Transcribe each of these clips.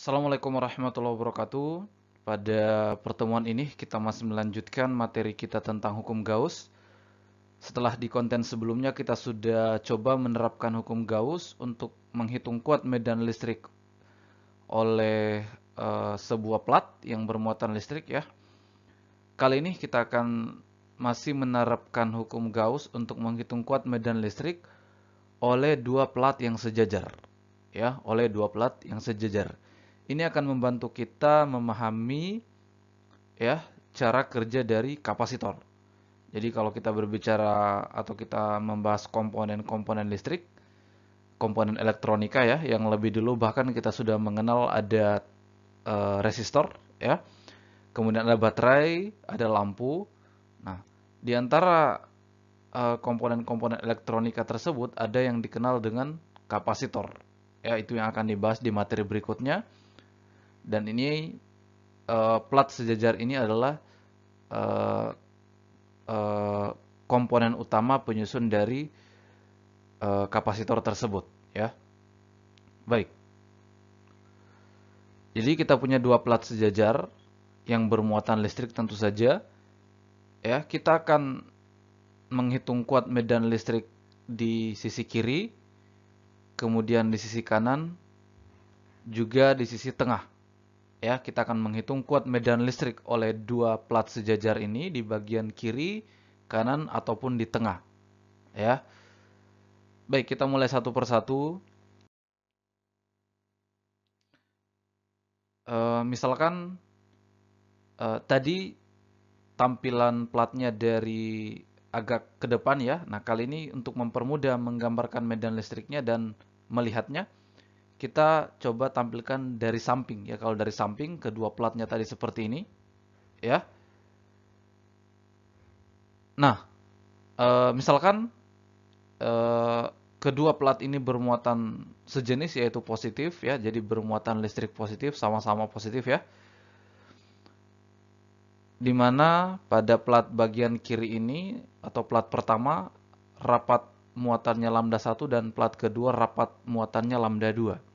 Assalamualaikum warahmatullahi wabarakatuh. Pada pertemuan ini kita masih melanjutkan materi kita tentang hukum Gauss. Setelah di konten sebelumnya kita sudah coba menerapkan hukum Gauss untuk menghitung kuat medan listrik oleh sebuah plat yang bermuatan listrik ya. Kali ini kita akan masih menerapkan hukum Gauss untuk menghitung kuat medan listrik oleh dua plat yang sejajar. Ya, oleh dua plat yang sejajar. Ini akan membantu kita memahami ya cara kerja dari kapasitor. Jadi kalau kita berbicara atau kita membahas komponen-komponen listrik, komponen elektronika ya, yang lebih dulu bahkan kita sudah mengenal ada resistor ya, kemudian ada baterai, ada lampu. Nah, di antara komponen-komponen elektronika tersebut ada yang dikenal dengan kapasitor. Ya, itu yang akan dibahas di materi berikutnya. Dan ini plat sejajar ini adalah komponen utama penyusun dari kapasitor tersebut ya. Baik. Jadi kita punya dua plat sejajar yang bermuatan listrik tentu saja ya. Kita akan menghitung kuat medan listrik di sisi kiri, kemudian di sisi kanan, juga di sisi tengah. Ya, kita akan menghitung kuat medan listrik oleh dua plat sejajar ini di bagian kiri, kanan, ataupun di tengah. Ya, baik, kita mulai satu persatu. Misalkan tadi tampilan platnya dari agak ke depan ya. Nah, kali ini untuk mempermudah menggambarkan medan listriknya dan melihatnya, kita coba tampilkan dari samping ya. Kalau dari samping kedua platnya tadi seperti ini ya. Nah, misalkan eh, kedua plat ini bermuatan sejenis yaitu positif ya, jadi bermuatan listrik positif, sama-sama positif ya. Di mana pada plat bagian kiri ini atau plat pertama rapat muatannya lambda 1 dan plat kedua rapat muatannya lambda 2.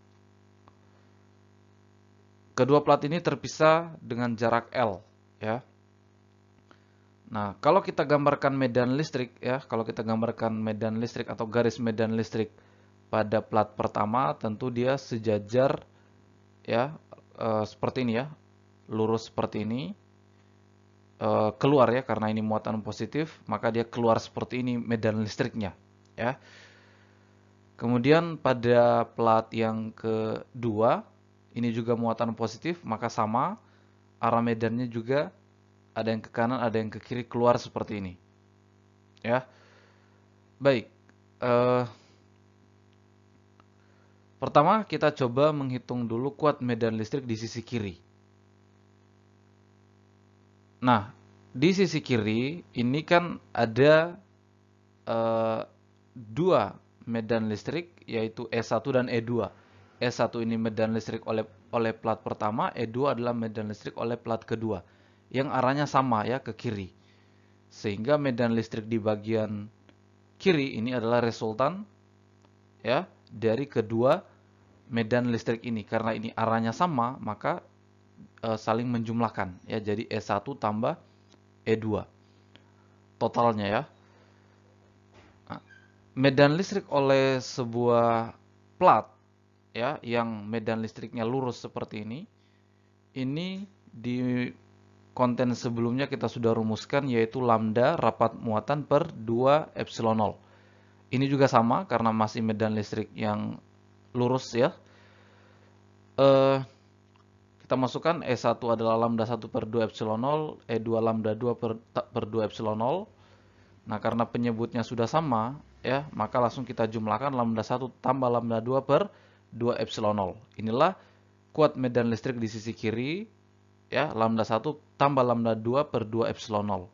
Kedua plat ini terpisah dengan jarak L ya. Nah, kalau kita gambarkan medan listrik ya, kalau kita gambarkan medan listrik atau garis medan listrik pada plat pertama, tentu dia sejajar ya, seperti ini ya, lurus seperti ini, keluar ya, karena ini muatan positif, maka dia keluar seperti ini medan listriknya ya. Kemudian pada plat yang kedua, ini juga muatan positif, maka sama, arah medannya juga ada yang ke kanan, ada yang ke kiri, keluar seperti ini ya. Baik, eh, pertama kita coba menghitung dulu kuat medan listrik di sisi kiri. Nah, di sisi kiri ini kan ada dua medan listrik yaitu E1 dan E2. E1 ini medan listrik oleh plat pertama, E2 adalah medan listrik oleh plat kedua yang arahnya sama ya ke kiri. Sehingga medan listrik di bagian kiri ini adalah resultan ya dari kedua medan listrik ini. Karena ini arahnya sama, maka saling menjumlahkan ya, jadi E1 tambah E2 totalnya ya. Nah, medan listrik oleh sebuah plat ya yang medan listriknya lurus seperti ini di konten sebelumnya kita sudah rumuskan yaitu lambda rapat muatan per 2 epsilon 0. Ini juga sama karena masih medan listrik yang lurus ya. Kita masukkan E1 adalah lambda 1 per 2 epsilon 0, E2 lambda 2 per 2 epsilon 0. Nah, karena penyebutnya sudah sama, ya, maka langsung kita jumlahkan lambda 1 tambah lambda 2 per 2 epsilon 0. Inilah kuat medan listrik di sisi kiri, ya, lambda 1 tambah lambda 2 per 2 epsilon 0.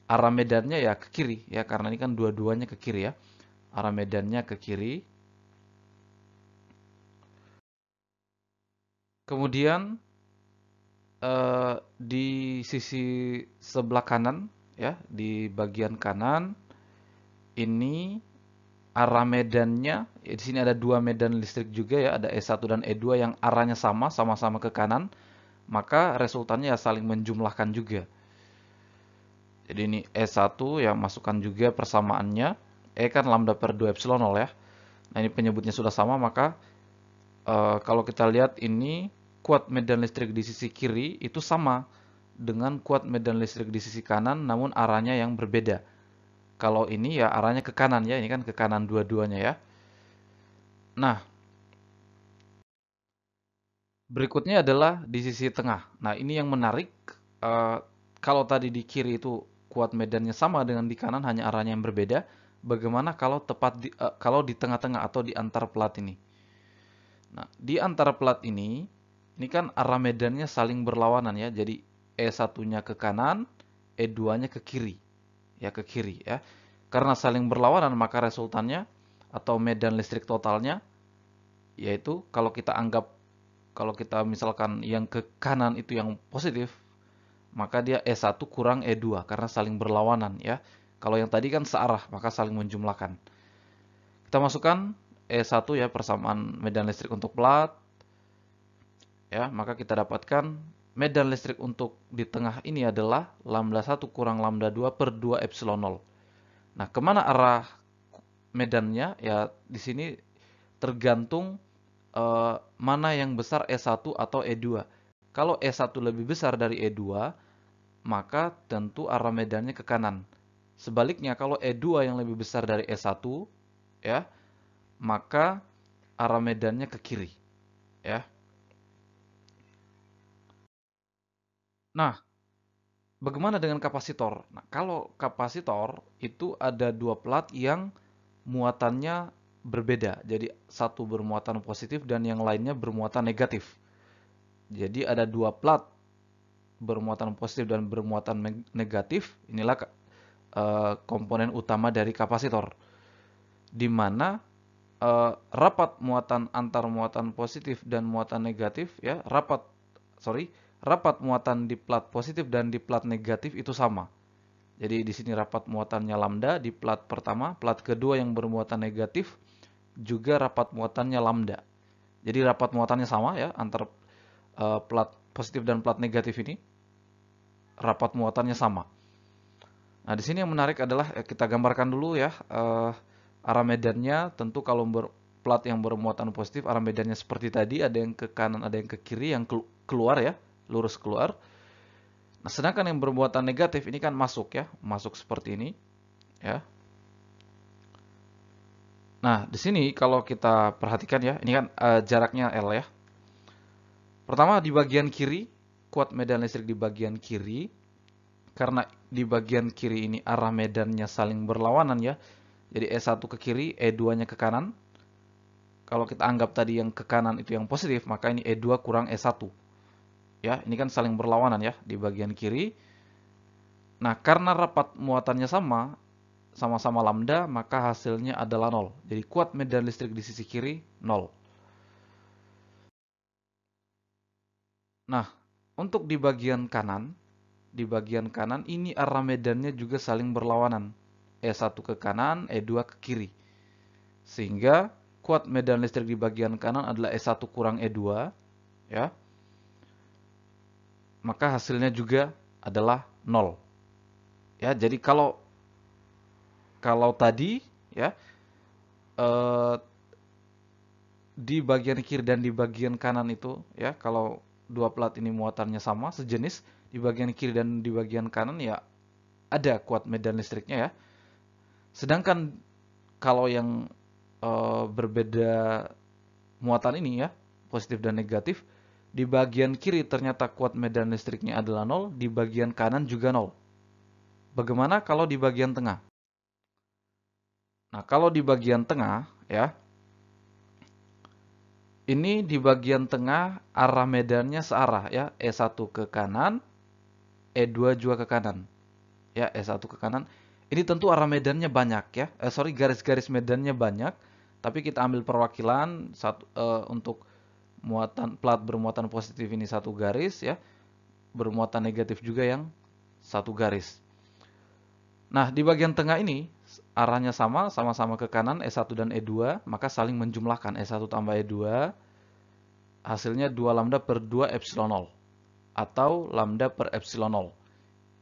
Arah medannya ya ke kiri, ya, karena ini kan dua-duanya ke kiri ya. Arah medannya ke kiri. Kemudian di sisi sebelah kanan ya, di bagian kanan ini arah medannya, ya, di sini ada dua medan listrik juga ya, ada E1 dan E2 yang arahnya sama-sama ke kanan, maka resultannya ya saling menjumlahkan juga. Jadi ini E1 ya, masukkan juga persamaannya. E kan lambda per 2 epsilon 0 ya. Nah ini penyebutnya sudah sama, maka kalau kita lihat ini kuat medan listrik di sisi kiri itu sama dengan kuat medan listrik di sisi kanan, namun arahnya yang berbeda. Kalau ini ya arahnya ke kanan ya, ini kan ke kanan dua-duanya ya. Nah, berikutnya adalah di sisi tengah. Nah, ini yang menarik. eh, Kalau tadi di kiri itu kuat medannya sama dengan di kanan, hanya arahnya yang berbeda. Bagaimana kalau kalau di tengah-tengah atau di antar plat ini? Nah, di antara plat ini kan arah medannya saling berlawanan ya. Jadi E1-nya ke kanan, E2-nya ke kiri. Ya, ke kiri ya. Karena saling berlawanan, maka resultannya atau medan listrik totalnya yaitu kalau kita misalkan yang ke kanan itu yang positif, maka dia E1 kurang E2 karena saling berlawanan ya. Kalau yang tadi kan searah, maka saling menjumlahkan. Kita masukkan E1 ya, persamaan medan listrik untuk plat. Ya, maka kita dapatkan medan listrik untuk di tengah ini adalah lambda 1 kurang lambda 2 per 2 epsilon 0. Nah, kemana arah medannya? Ya, di sini tergantung mana yang besar E1 atau E2. Kalau E1 lebih besar dari E2, maka tentu arah medannya ke kanan. Sebaliknya, kalau E2 yang lebih besar dari E1, ya, maka arah medannya ke kiri, ya. Nah, bagaimana dengan kapasitor? Nah, kalau kapasitor itu ada dua plat yang muatannya berbeda. Jadi satu bermuatan positif dan yang lainnya bermuatan negatif. Jadi ada dua plat bermuatan positif dan bermuatan negatif. Inilah komponen utama dari kapasitor, di mana rapat muatan antar muatan positif dan muatan negatif ya, rapat muatan di plat positif dan di plat negatif itu sama. Jadi di sini rapat muatannya lambda di plat pertama, plat kedua yang bermuatan negatif juga rapat muatannya lambda. Jadi rapat muatannya sama ya antar plat positif dan plat negatif ini, rapat muatannya sama. Nah, di sini yang menarik adalah kita gambarkan dulu ya arah medannya. Tentu kalau plat yang bermuatan positif, arah medannya seperti tadi, ada yang ke kanan, ada yang ke kiri, yang keluar ya, lurus keluar. Nah, sedangkan yang bermuatan negatif ini kan masuk ya, masuk seperti ini ya. Nah, di sini kalau kita perhatikan ya, ini kan jaraknya L ya. Pertama di bagian kiri, kuat medan listrik di bagian kiri. Karena di bagian kiri ini arah medannya saling berlawanan ya. Jadi E1 ke kiri, E2-nya ke kanan. Kalau kita anggap tadi yang ke kanan itu yang positif, maka ini E2 kurang E1. Ya, ini kan saling berlawanan ya di bagian kiri. Nah, karena rapat muatannya sama-sama lambda, maka hasilnya adalah 0. Jadi kuat medan listrik di sisi kiri 0. Nah, untuk di bagian kanan ini arah medannya juga saling berlawanan. E1 ke kanan, E2 ke kiri. Sehingga kuat medan listrik di bagian kanan adalah E1 kurang E2, ya. Maka hasilnya juga adalah 0. Ya, jadi kalau tadi ya di bagian kiri dan di bagian kanan itu ya, kalau dua plat ini muatannya sama, sejenis, di bagian kiri dan di bagian kanan ya ada kuat medan listriknya ya. Sedangkan kalau yang berbeda muatan ini ya, positif dan negatif, di bagian kiri ternyata kuat medan listriknya adalah 0, di bagian kanan juga 0. Bagaimana kalau di bagian tengah? Nah, kalau di bagian tengah ya, ini di bagian tengah arah medannya searah ya, E1 ke kanan, E2 juga ke kanan. Ya, E1 ke kanan. Ini tentu arah medannya banyak ya. Garis-garis medannya banyak, tapi kita ambil perwakilan untuk plat bermuatan positif ini satu garis ya, bermuatan negatif juga yang satu garis. Nah, di bagian tengah ini arahnya sama-sama ke kanan E1 dan E2, maka saling menjumlahkan E1 tambah E2, hasilnya 2 lambda per 2 epsilon 0 atau lambda per epsilon 0.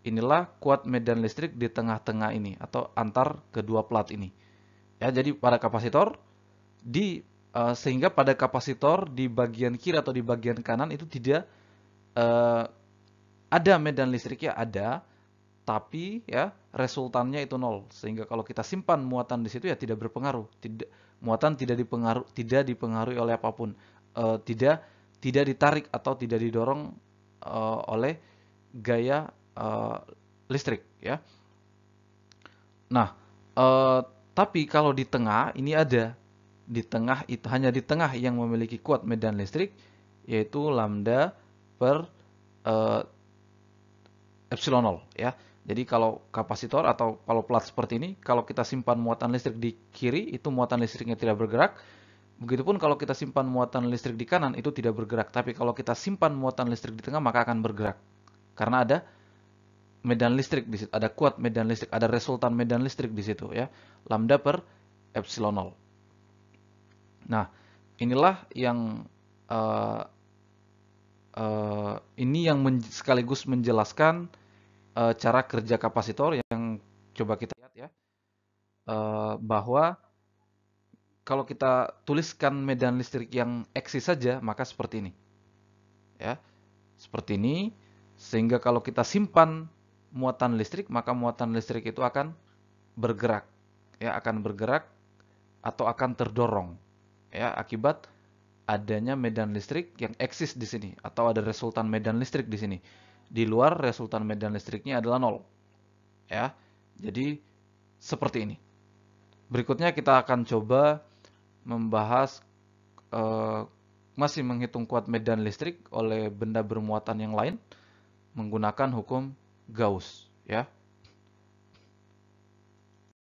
Inilah kuat medan listrik di tengah-tengah ini atau antar kedua plat ini. Ya, jadi pada kapasitor sehingga pada kapasitor di bagian kiri atau di bagian kanan itu tidak ada medan listriknya ada, tapi ya resultannya itu nol. Sehingga kalau kita simpan muatan di situ ya tidak berpengaruh. Muatan tidak dipengaruhi oleh apapun. Tidak ditarik atau tidak didorong oleh gaya listrik ya. Nah, tapi kalau di tengah ini ada di tengah itu hanya di tengah yang memiliki kuat medan listrik yaitu lambda per epsilon 0 ya. Jadi kalau kapasitor atau kalau plat seperti ini, kalau kita simpan muatan listrik di kiri, itu muatan listriknya tidak bergerak. Begitupun kalau kita simpan muatan listrik di kanan, itu tidak bergerak. Tapi kalau kita simpan muatan listrik di tengah, maka akan bergerak. Karena ada medan listrik di situ, ada kuat medan listrik, ada resultan medan listrik di situ ya. Lambda per epsilon 0. Nah, inilah yang sekaligus menjelaskan cara kerja kapasitor yang coba kita lihat ya, bahwa kalau kita tuliskan medan listrik yang eksis saja maka seperti ini ya, seperti ini, sehingga kalau kita simpan muatan listrik maka muatan listrik itu akan bergerak ya, akan bergerak atau akan terdorong ya akibat adanya medan listrik yang eksis di sini atau ada resultan medan listrik di sini. Di luar resultan medan listriknya adalah 0. Ya. Jadi seperti ini. Berikutnya kita akan coba membahas masih menghitung kuat medan listrik oleh benda bermuatan yang lain menggunakan hukum Gauss, ya.